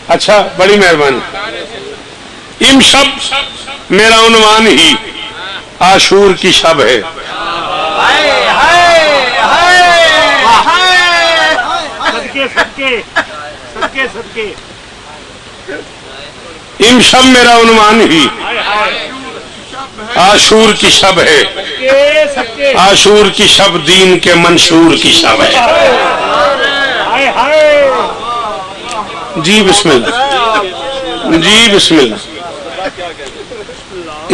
اچھا بڑی مہربانی. امشب میرا عنوان ہی عاشور کی شب ہے. امشب میرا عنوان ہی عاشور کی شب ہے. عاشور کی شب دین کے منشور کی شب ہے. جی بسم اللہ. جی بسم اللہ.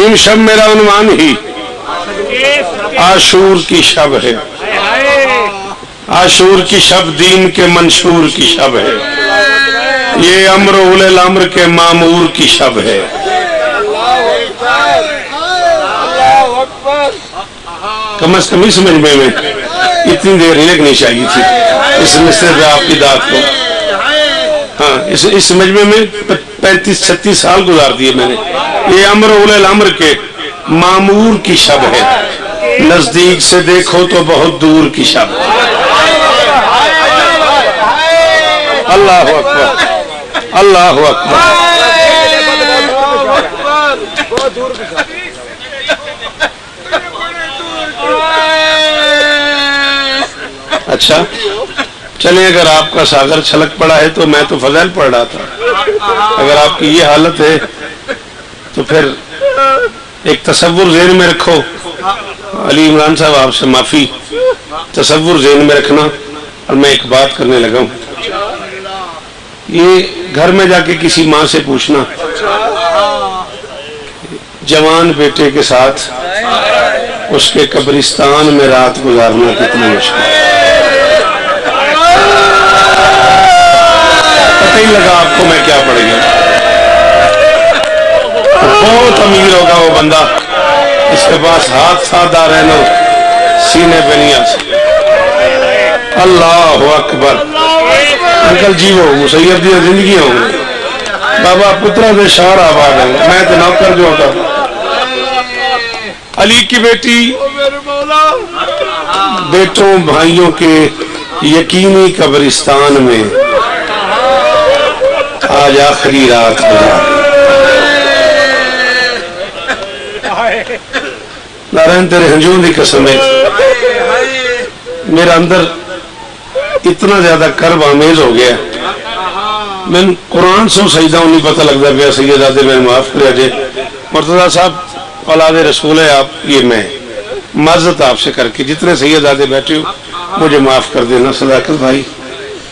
امشب میرا عنوان ہی عاشور کی شب ہے. عاشور کی شب دین کے منشور کی شب ہے. یہ امر اولے الامر کے مامور کی شب ہے. کم از کم اس مجمع میں اتنی دیر لگنی چاہیے تھی اس مصرے پہ آپ کی داد کو. ہاں اس مجمع میں 35-36 سال گزار دیے میں نے. یہ امر اولے الامر کے مامور کی شب ہے. نزدیک سے دیکھو تو بہت دور کی شب ہے. اللہ اکبر اللہ اکبر. اچھا چلیں اگر آپ کا ساغر چھلک پڑا ہے تو میں تو فضائل پڑھ رہا تھا. اگر آپ کی یہ حالت ہے تو پھر ایک تصور ذہن میں رکھو. علی عمران صاحب آپ سے معافی. تصور ذہن میں رکھنا. اور میں ایک بات کرنے لگا ہوں. یہ گھر میں جا کے کسی ماں سے پوچھنا جوان بیٹے کے ساتھ اس کے قبرستان میں رات گزارنا کتنا مشکل ہے. پتہ ہی لگا آپ کو میں کیا پڑھ گیا. بہت امیر ہوگا وہ بندہ اس کے پاس ہاتھ سادہ رہنا سینے پہ نہیں آ سکتا. اللہ اکبر. انکل جی وہ مسیب دی زندگی ہوں بابا پترا دے شہر آباد ہے. میں تو نوکر جو ہوتا. علی کی بیٹی بیٹوں بھائیوں کے یقینی قبرستان میں آج آخری رات گزار. نارائن تیرے ہنجون دی قسم ہے میرا اندر اتنا زیادہ کرب آمیز ہو گیا. میں قرآن سے سجدہ ہوں نہیں پتہ لگتا پیا. سیدادے میں معاف کرے جے. مرتضیٰ صاحب اولاد رسول ہے آپ. یہ میں معذرت آپ سے کر کے جتنے سیدادے بیٹھے ہو مجھے معاف کر دینا. صداقت بھائی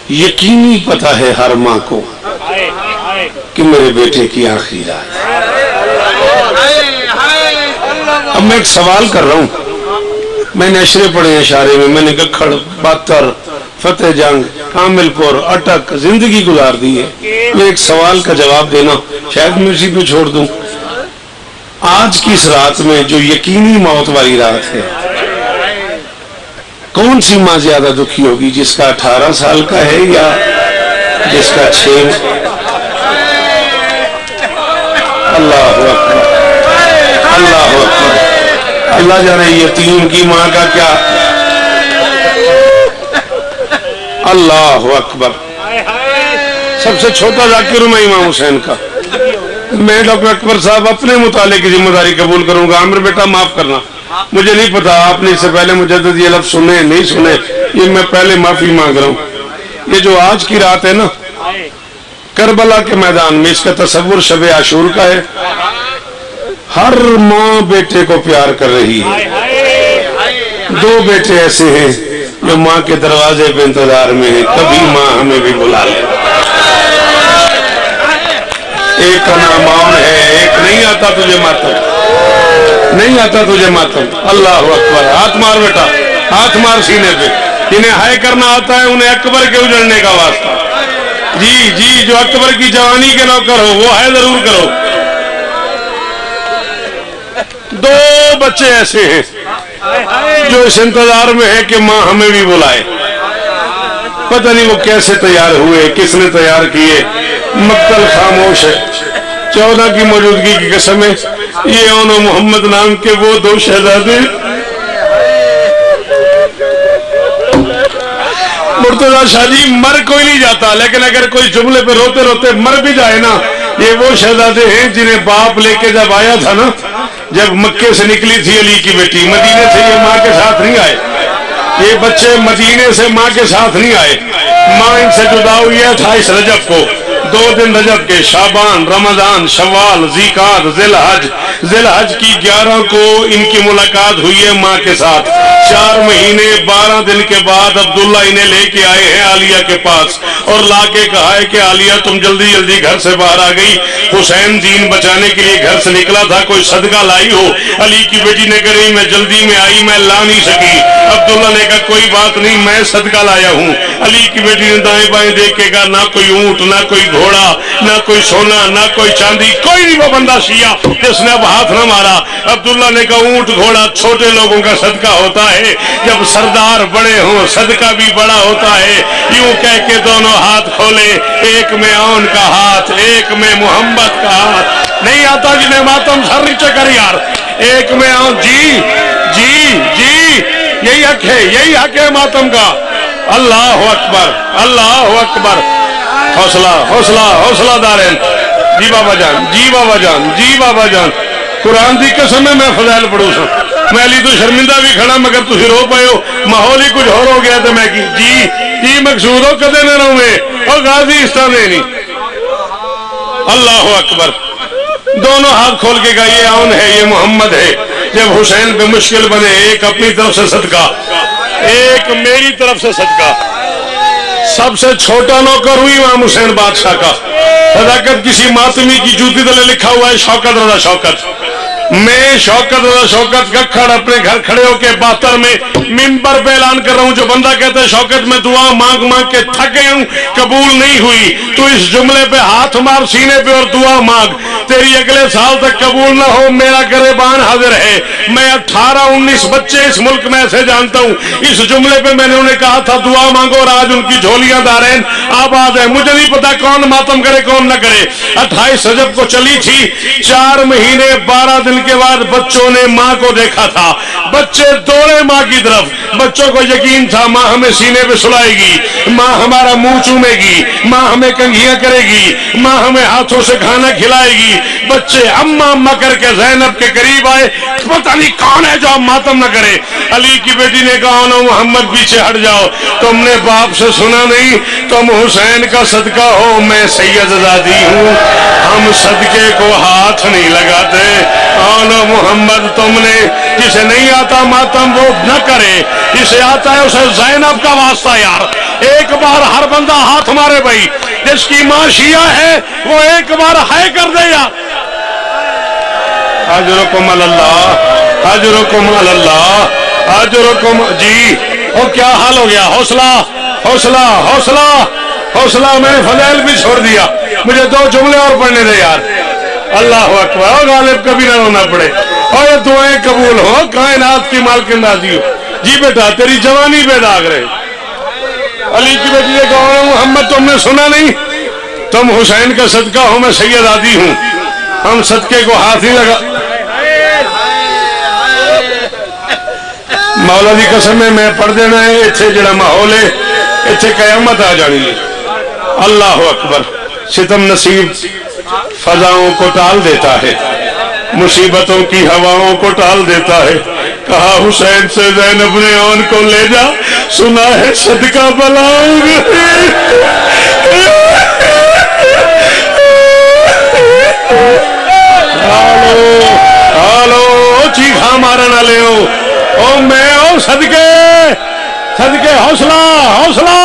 یقینی پتہ ہے ہر ماں کو کہ میرے بیٹے کی آخری رات. اب میں ایک سوال کر رہا ہوں. میں نے اشرے پڑھے ہیں اشارے میں. میں نے گکھڑ باتر فتح جنگ کامل پور اٹک زندگی گزار دی ہے. میں ایک سوال کا جواب دینا شاید میں اسی پہ چھوڑ دوں. آج کی اس رات میں جو یقینی موت والی رات ہے کون سی ماں زیادہ دکھی ہوگی؟ جس کا 18 سال کا ہے یا جس کا 6؟ اللہ اکبر اللہ اکبر. اللہ جانے یتیم کی ماں کا کیا. اللہ اکبر. سب سے چھوٹا ذاکر میں امام حسین کا. میں ڈاکٹر اکبر صاحب اپنے مطالعے کی ذمہ داری قبول کروں گا. عامر بیٹا معاف کرنا. مجھے نہیں پتا آپ نے اس سے پہلے مجدد یہ لفظ سنے نہیں سنے. یہ میں پہلے معافی مانگ رہا ہوں. یہ جو آج کی رات ہے نا کربلا کے میدان میں اس کا تصور شب عاشور کا ہے. ہر ماں بیٹے کو پیار کر رہی ہے. 2 بیٹے ایسے ہیں جو ماں کے دروازے پہ انتظار میں ہیں. کبھی ماں ہمیں بھی بلا لے. ایک کا نام ماؤن ہے. ایک نہیں آتا تجھے ماتم نہیں آتا تجھے ماتم. اللہ اکبر. ہاتھ مار بیٹا ہاتھ مار سینے پہ. جنہیں ہائے کرنا آتا ہے انہیں اکبر کے اجڑنے کا واسطہ. جی جی جو اکبر کی جوانی کے نوکر ہو وہ ہے ضرور کرو. 2 بچے ایسے ہیں جو اس انتظار میں ہے کہ ماں ہمیں بھی بلائے. پتہ نہیں وہ کیسے تیار ہوئے کس نے تیار کیے. مقتل خاموش ہے. 14 کی موجودگی کی قسم ہے. یہ اون و محمد نام کے وہ 2 شہزادے مرتضی شاہ جی مر کوئی نہیں جاتا، لیکن اگر کوئی جملے پہ روتے روتے مر بھی جائے نا، یہ وہ شہزادے ہیں جنہیں باپ لے کے جب آیا تھا نا، جب مکے سے نکلی تھی علی کی بیٹی، مدینے سے یہ ماں کے ساتھ نہیں آئے، یہ بچے مدینے سے ماں کے ساتھ نہیں آئے، ماں ان سے جدا ہوئی ہے 28 رجب کو، 2 دن رجب کے، شعبان، رمضان، شوال، ذیقعد، ذی الحج کی 11 کو ان کی ملاقات ہوئی ہے ماں کے ساتھ۔ 4 مہینے 12 دن کے بعد عبداللہ انہیں لے کے آئے ہیں عالیہ کے پاس، اور لا کے کہا ہے کہ عالیہ تم جلدی جلدی گھر سے باہر آ گئی، حسین دین بچانے کے لیے گھر سے نکلا تھا، کوئی صدقہ لائی ہو؟ علی کی بیٹی نے کہا میں جلدی میں آئی، میں لا نہیں سکی۔ عبداللہ نے کہا کوئی بات نہیں، میں صدقہ لایا ہوں۔ علی کی بیٹی نے دائیں بائیں دیکھ کے کہا نہ کوئی اونٹ، نہ کوئی گھوڑا، نہ کوئی سونا، نہ کوئی چاندی، کوئی نہیں وہ بندہ شیعہ جس نے اب ہاتھ نہ مارا۔ عبداللہ نے کہا اونٹ گھوڑا چھوٹے لوگوں کا صدقہ ہوتا ہے، جب سردار بڑے ہوں صدقہ بھی بڑا ہوتا ہے۔ یوں کہہ کے دونوں ہاتھ کھولے، ایک میں اون کا ہاتھ، ایک میں محمد کا ہاتھ۔ نہیں آتا جنہیں ماتم سر نیچے کر یار، ایک میں اون، جی جی جی یہی حق ہے، یہی حق ہے ماتم کا۔ اللہ اکبر، اللہ اکبر، حوصلہ حوصلہ حوصلہ دارین، جی بابا جان، جی بابا جان، جی بابا جان، قرآن دی قسم ہے میں فضائل پڑھوں سا، میں علی تو شرمندہ بھی کھڑا مگر تسی رو پائے ہو، ماحول ہی کچھ اور ہو گیا تو میں کی جی مقصود ہو کدے نہ رہے اور غازی اس طرح نہیں۔ اللہ اکبر، دونوں ہاتھ کھول کے کہا یہ اون ہے، یہ محمد ہے۔ جب حسین پہ مشکل بنے، ایک اپنی طرف سے صدقہ، ایک میری طرف سے صدقہ۔ سب سے چھوٹا نوکر ہوئی امام حسین بادشاہ کا، صداقت کسی ماتمی کی جوتی تلے لکھا ہوا ہے شوکت رضا شوکت۔ میں شوکت رضا شوکت کا کھڑ اپنے گھر کھڑے ہو کے 72 میں ممبر پہ اعلان کر رہا ہوں، جو بندہ کہتا ہے شوکت میں دعا مانگ مانگ کے تھک گیا ہوں قبول نہیں ہوئی، تو اس جملے پہ ہاتھ مار سینے پہ اور دعا مانگ، تیری اگلے سال تک قبول نہ ہو، میرا گریبان حاضر ہے۔ میں 18-19 بچے اس ملک میں ایسے جانتا ہوں، اس جملے پہ میں نے انہیں کہا تھا دعا مانگو، اور آج ان کی جھولیاں دارین آباد ہیں۔ مجھے نہیں پتا کون ماتم کرے کون نہ کرے۔ 28 رجب کو چلی تھی، 4 مہینے 12 دن کے بعد بچوں نے ماں کو دیکھا تھا، بچے دوڑے ماں کی طرف، بچوں کو یقین تھا ماں ہمیں سینے پہ سلائے گی، ماں ہمارا منہ چومے گی، ماں ہمیں کنگھیاں کرے گی، ماں ہمیں ہاتھوں سے کھانا کھلائے گی۔ بچے اماں اماں کر کے زینب کے قریب آئے، پتہ نہیں کون ہے جو اب ماتم نہ کرے۔ علی کی بیٹی نے کہا نو محمد پیچھے ہٹ جاؤ، تم نے باپ سے سنا نہیں، تم حسین کا صدقہ ہو، میں سید زادی ہوں، ہم صدقے کو ہاتھ نہیں لگاتے۔ نو محمد تم نے، جسے نہیں آتا ماتم وہ نہ کرے، جسے آتا ہے اسے زینب کا واسطہ یار، ایک بار ہر بندہ ہاتھ مارے بھائی، جس کی ماں شیعہ ہے وہ ایک بار ہائے کر دے یا اجرکم اللہ، اجرکم اللہ، اجرکم۔ جی اور کیا حال ہو گیا؟ حوصلہ حوصلہ حوصلہ حوصلہ، میں نے فضائل بھی چھوڑ دیا، مجھے 2 جملے اور پڑھنے دے یار۔ اللہ اکبر، اور غالب کبھی نہ رونا پڑے، اور یہ دعائیں قبول ہو، کائنات کی مالکن راضی ہو۔ جی بیٹا تیری جوانی پہ داغ رہے۔ علی کی بیٹی نے کہا محمد تم نے سنا نہیں، تم حسین کا صدقہ ہو، میں سید آدی ہوں، ہم صدقے کو ہاتھ ہی لگا۔ مولا دی قسم ہے میں پڑھ دینا ہے، اتھے جڑا ماحول ہے اتھے قیامت آ جانی ہے۔ اللہ اکبر، ستم نصیب فضاؤں کو ٹال دیتا ہے، مصیبتوں کی ہواؤں کو ٹال دیتا ہے۔ کہا حسین سے زینب نے اون کو لے جا، سنا ہے صدقہ بلاؤں گے۔ ہالو چیخا مارنا لے ہو، او میں او صدقے صدقے، حوصلہ حوصلہ،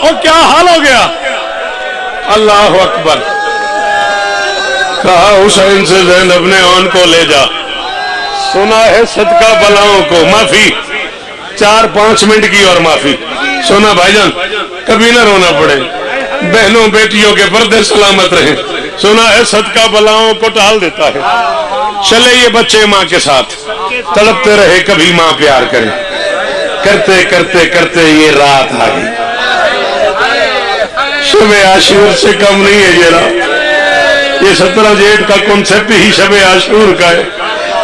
اور کیا حال ہو گیا؟ اللہ اکبر۔ کہا حسین سے زینب نے اون کو لے جا، سنا ہے صدقہ بلاؤں کو، معافی 4-5 منٹ کی اور معافی۔ سونا بھائی جان کبھی نہ رونا پڑے، بہنوں بیٹیوں کے پردے سلامت رہیں۔ سنا ہے صدقہ بلاؤں کو ٹال دیتا ہے، چلے یہ بچے ماں کے ساتھ تڑپتے رہے، کبھی ماں پیار کرے، کرتے کرتے کرتے یہ رات آ گئی۔ شب عاشور سے کم نہیں ہے جیرا، یہ 17 جیٹھ کا کنسپٹ ہی شب عاشور کا ہے۔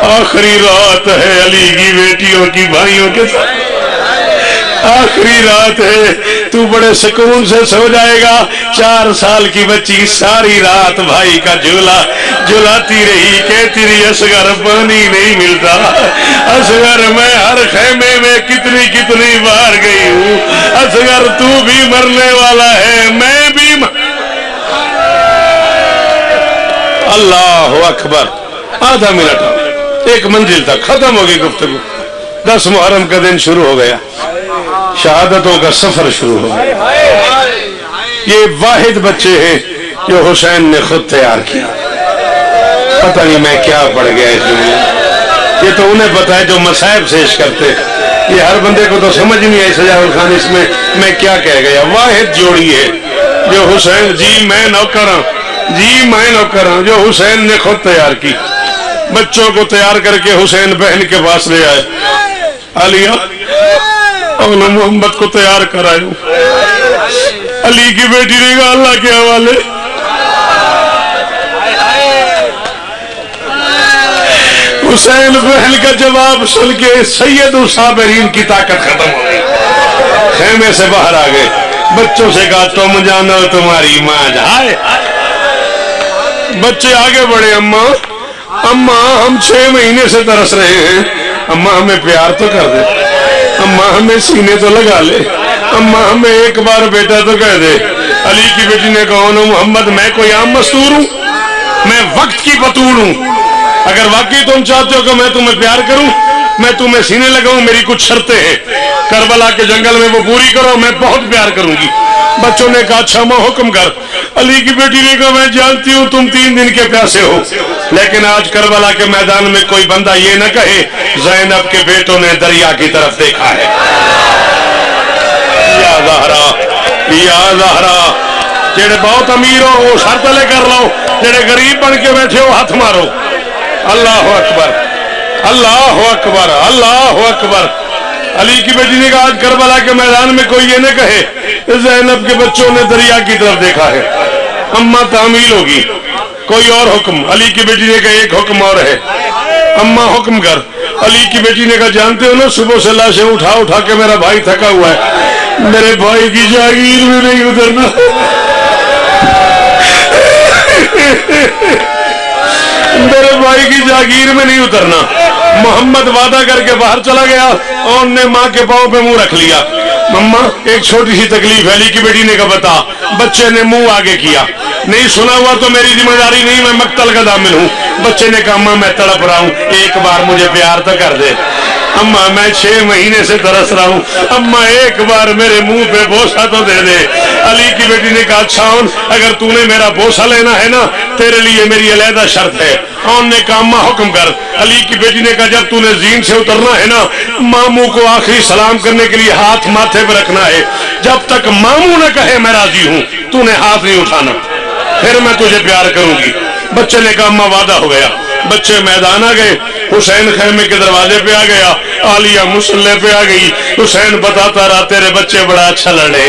آخری رات ہے علی کی بیٹیوں کی بھائیوں کے ساتھ، آخری رات ہے، تو بڑے سکون سے سو جائے گا۔ 4 سال کی بچی ساری رات بھائی کا جھولا جھلاتی رہی، کہتی رہی اصغر پانی نہیں ملتا، اصغر میں ہر خیمے میں کتنی بار گئی ہوں، اصغر تو بھی مرنے والا ہے، میں بھی اللہ اکبر۔ آدھا منٹ، 1 منزل تک ختم ہو گئی گفتگو۔ 10 محرم کا دن شروع ہو گیا، شہادتوں کا سفر شروع ہو گیا۔ یہ واحد بچے ہیں جو حسین نے خود تیار کیا۔ پتہ نہیں میں کیا پڑھ گیا اس دنیا، یہ تو انہیں پتہ ہے جو مصائب سے عشق کرتے، یہ ہر بندے کو تو سمجھ نہیں آئی سجاد الخان اس میں کیا کہہ گیا۔ واحد جوڑی ہے جو حسین، جی میں نوکر ہوں، جی میں نوکر ہوں، جو حسین نے خود تیار کی۔ بچوں کو تیار کر کے حسین بہن کے پاس لے آئے، علیہ اور محمد کو تیار کرائے۔ علی کی بیٹی نے کہا اللہ کے حوالے۔ حسین بہن کا جواب سن کے سید الصابرین کی طاقت ختم ہو گئی، خیمے سے باہر آ گئے، بچوں سے کہا تم جانو تمہاری ماں جائے۔ بچے آگے بڑھے، اماں ہم 6 مہینے سے ترس رہے ہیں، اماں ہمیں پیار تو کر دے، اماں ہمیں سینے تو لگا لے، اماں ہمیں ایک بار بیٹا تو کہہ دے۔ علی کی بیٹی نے کہا محمد میں کوئی عام مستور ہوں، میں وقت کی بطول ہوں، اگر واقعی تم چاہتے ہو کہ میں تمہیں پیار کروں، میں تمہیں سینے لگاؤں، میری کچھ شرطیں ہیں، کربلا کے جنگل میں وہ پوری کرو، میں بہت پیار کروں گی۔ بچوں نے کہا اچھا ماں حکم کر۔ علی کی بیٹی نے کہا میں جانتی ہوں تم 3 دن کے پیاسے ہو، لیکن آج کربلا کے میدان میں کوئی بندہ یہ نہ کہے زینب کے بیٹوں نے دریا کی طرف دیکھا ہے۔ یا زہرا یا زہرا، جڑے بہت امیر ہو وہ سر تلے کر لو، جڑے غریب بن کے بیٹھے ہو ہاتھ مارو۔ اللہ اکبر اللہ اکبر اللہ اکبر۔ علی کی بیٹی نے کہا آج کربلا کے میدان میں کوئی یہ نہ کہے زینب کے بچوں نے دریا کی طرف دیکھا ہے، اماں تعمیل ہوگی۔ کوئی اور حکم؟ علی کی بیٹی نے کہا ایک حکم اور ہے، اماں حکم کر۔ علی کی بیٹی نے کہا جانتے ہو نا صبح سے لاشیں اٹھا کے میرا بھائی تھکا ہوا ہے، میرے بھائی کی جاگیر میں نہیں اترنا، میرے بھائی کی جاگیر میں نہیں اترنا۔ محمد وعدہ کر کے باہر چلا گیا اور نے ماں کے پاؤں پہ منہ رکھ لیا۔ مما ایک چھوٹی سی تکلیف ہے۔ علی کی بیٹی نے کہا بتا۔ بچے نے منہ آگے کیا، نہیں سنا ہوا تو میری ذمہ داری نہیں، میں مقتل کا ضامن ہوں۔ بچے نے کہا اماں میں تڑپ رہا ہوں، ایک بار مجھے پیار تو کر دے۔ اماں میں 6 مہینے سے ترس رہا ہوں، اماں ایک بار میرے منہ پہ بوسہ تو دے دے۔ علی کی بیٹی نے کہا اچھا اگر تو نے میرا بوسہ لینا ہے نا تیرے لیے میری علیحدہ شرط ہے۔ اون نے کہا اماں حکم کر۔ علی کی بیٹی نے کہا جب تو نے زین سے اترنا ہے نا ماموں کو آخری سلام کرنے کے لیے ہاتھ ماتھے پہ رکھنا ہے، جب تک ماموں نہ کہے میں راضی ہوں تو نے ہاتھ نہیں اٹھانا، پھر میں تجھے پیار کروں گی۔ بچے نے کہا اماں وعدہ ہو گیا۔ بچے میدان آ گئے، حسین خیمے کے دروازے پہ آ گیا، عالیہ مصلے پہ آ گئی۔ حسین بتاتا رہا تیرے بچے بڑا اچھا لڑے،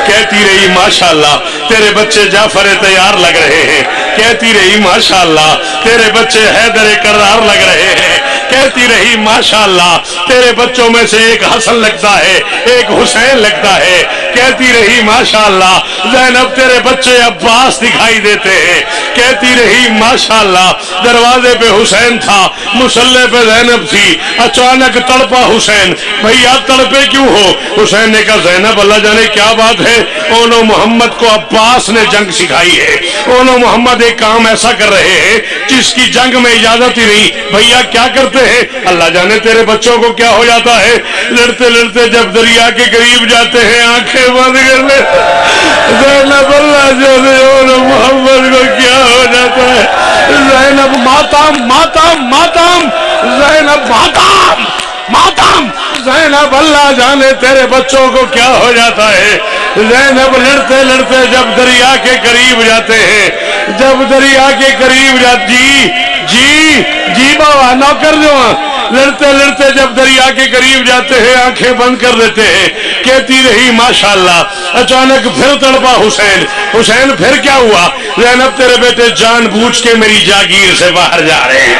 کہتی رہی ماشاءاللہ تیرے بچے جعفر تیار لگ رہے ہیں، کہتی رہی ماشاءاللہ تیرے بچے حیدر کرار لگ رہے ہیں، کہتی رہی ماشاءاللہ تیرے بچوں میں سے ایک حسن لگتا ہے ایک حسین لگتا ہے، کہتی رہی ماشاءاللہ زینب تیرے بچے عباس دکھائی دیتے ہیں، کہتی رہی ماشاءاللہ۔ دروازے پہ حسین تھا، مصلے پہ زینب تھی، اچانک تڑپا حسین۔ بھیا تڑپے کیوں ہو؟ حسین نے کہا زینب اللہ جانے کیا بات ہے، اونو محمد کو عباس نے جنگ سکھائی ہے، اونو محمد ایک کام ایسا کر رہے ہیں جس کی جنگ میں اجازت ہی نہیں، بھیا کیا کرتے ہیں؟ اللہ جانے تیرے بچوں کو کیا ہو جاتا ہے، لڑتے لڑتے جب دریا کے قریب جاتے ہیں آنکھیں بند کر لے، زینب اللہ جانے اونو محمد کو کیا ہو جاتا ہے، زینب ماتم ماتم ماتم، زینب ماتم ماتم، زینب اللہ جانے تیرے بچوں کو کیا ہو جاتا ہے۔ زینب لڑتے لڑتے جب دریا کے قریب جاتے ہیں، جب دریا کے قریب جی بابا نوکر جو لڑتے لڑتے جب دریا کے قریب جاتے ہیں آنکھیں بند کر دیتے ہیں، کہتی رہی ماشاءاللہ۔ اچانک پھر تڑپا حسین۔ حسین پھر کیا ہوا؟ زینب تیرے بیٹے جان بوجھ کے میری جاگیر سے باہر جا رہے ہیں،